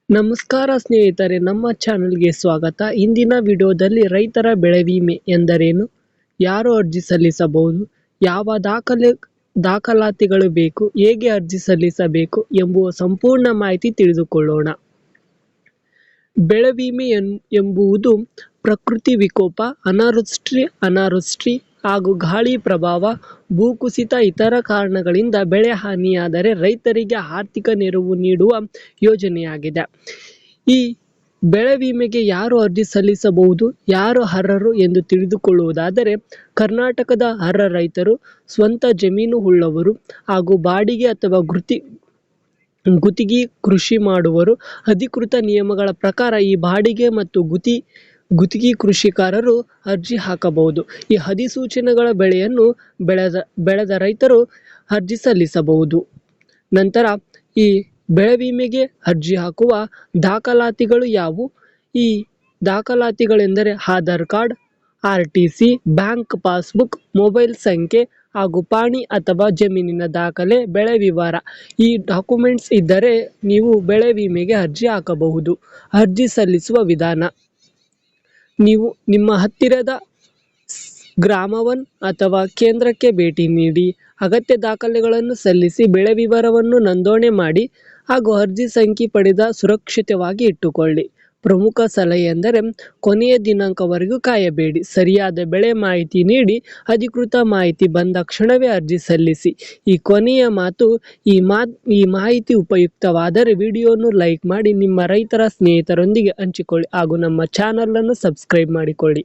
ನಮಸ್ಕಾರ ಸ್ನೇಹಿತರೆ, ನಮ್ಮ ಚಾನೆಲ್ಗೆ ಸ್ವಾಗತ. ಇಂದಿನ ವಿಡಿಯೋದಲ್ಲಿ ರೈತರ ಬೆಳೆ ವಿಮೆ ಎಂದರೇನು, ಯಾರು ಅರ್ಜಿ ಸಲ್ಲಿಸಬಹುದು, ಯಾವ ದಾಖಲಾತಿಗಳು ಬೇಕು, ಹೇಗೆ ಅರ್ಜಿ ಸಲ್ಲಿಸಬೇಕು ಎಂಬುವ ಸಂಪೂರ್ಣ ಮಾಹಿತಿ ತಿಳಿದುಕೊಳ್ಳೋಣ. ಬೆಳೆ ವಿಮೆ ಎಂಬುದು ಪ್ರಕೃತಿ ವಿಕೋಪ, ಅನಾವೃಷ್ಟಿ ಹಾಗೂ ಗಾಳಿ ಪ್ರಭಾವ, ಭೂಕುಸಿತ ಇತರ ಕಾರಣಗಳಿಂದ ಬೆಳೆ ಹಾನಿಯಾದರೆ ರೈತರಿಗೆ ಆರ್ಥಿಕ ನೆರವು ನೀಡುವ ಯೋಜನೆಯಾಗಿದೆ. ಈ ಬೆಳೆ ವಿಮೆಗೆ ಯಾರು ಅರ್ಜಿ ಸಲ್ಲಿಸಬಹುದು, ಯಾರು ಅರ್ಹರು ಎಂದು ತಿಳಿದುಕೊಳ್ಳುವುದಾದರೆ, ಕರ್ನಾಟಕದ ಅರ್ಹ ರೈತರು, ಸ್ವಂತ ಜಮೀನು ಉಳ್ಳವರು ಹಾಗೂ ಬಾಡಿಗೆ ಅಥವಾ ಗುತ್ತಿಗೆ ಕೃಷಿ ಮಾಡುವರು. ಅಧಿಕೃತ ನಿಯಮಗಳ ಪ್ರಕಾರ ಈ ಬಾಡಿಗೆ ಮತ್ತು ಗುತ್ತಿಗೆ ಕೃಷಿಕಾರರು ಅರ್ಜಿ ಹಾಕಬಹುದು. ಈ ಅಧಿಸೂಚನೆಗಳ ಬೆಳೆಯನ್ನು ಬೆಳೆದ ರೈತರು ಅರ್ಜಿ ಸಲ್ಲಿಸಬಹುದು. ನಂತರ ಈ ಬೆಳೆ ವಿಮೆಗೆ ಅರ್ಜಿ ಹಾಕುವ ದಾಖಲಾತಿಗಳು ಯಾವುವು? ಈ ದಾಖಲಾತಿಗಳೆಂದರೆ Aadhaar card, RTC, bank passbook, mobile ಸಂಖ್ಯೆ ಹಾಗೂ ಪಾಣಿ ಅಥವಾ ಜಮೀನಿನ ದಾಖಲೆ, ಬೆಳೆ ವಿವರ. ಈ ಡಾಕ್ಯುಮೆಂಟ್ಸ್ ಇದ್ದರೆ ನೀವು ಬೆಳೆ ವಿಮೆಗೆ ಅರ್ಜಿ ಹಾಕಬಹುದು. ಅರ್ಜಿ ಸಲ್ಲಿಸುವ ವಿಧಾನ: ನೀವು ನಿಮ್ಮ ಹತ್ತಿರದ ಗ್ರಾಮ ಒನ್ ಅಥವಾ ಕೇಂದ್ರಕ್ಕೆ ಭೇಟಿ ನೀಡಿ ಅಗತ್ಯ ದಾಖಲೆಗಳನ್ನು ಸಲ್ಲಿಸಿ ಬೆಳೆ ವಿವರವನ್ನು ನೋಂದಣಿ ಮಾಡಿ ಹಾಗೂ ಅರ್ಜಿ ಸಂಖ್ಯೆ ಪಡೆದು ಸುರಕ್ಷಿತವಾಗಿ ಇಟ್ಟುಕೊಳ್ಳಿ. ಪ್ರಮುಖ ಸಲಹೆ ಎಂದರೆ ಕೊನೆಯ ದಿನಾಂಕವರೆಗೂ ಕಾಯಬೇಡಿ. ಸರಿಯಾದ ಬೆಳೆ ಮಾಹಿತಿ ನೀಡಿ, ಅಧಿಕೃತ ಮಾಹಿತಿ ಬಂದ ಕ್ಷಣವೇ ಅರ್ಜಿ ಸಲ್ಲಿಸಿ. ಈ ಕೊನೆಯ ಮಾತು, ಈ ಮಾಹಿತಿ ಉಪಯುಕ್ತವಾದರೆ ವಿಡಿಯೋವನ್ನು ಲೈಕ್ ಮಾಡಿ, ನಿಮ್ಮ ರೈತರ ಸ್ನೇಹಿತರೊಂದಿಗೆ ಹಂಚಿಕೊಳ್ಳಿ ಹಾಗೂ ನಮ್ಮ ಚಾನಲ್ ಅನ್ನು ಸಬ್ಸ್ಕ್ರೈಬ್ ಮಾಡಿಕೊಳ್ಳಿ.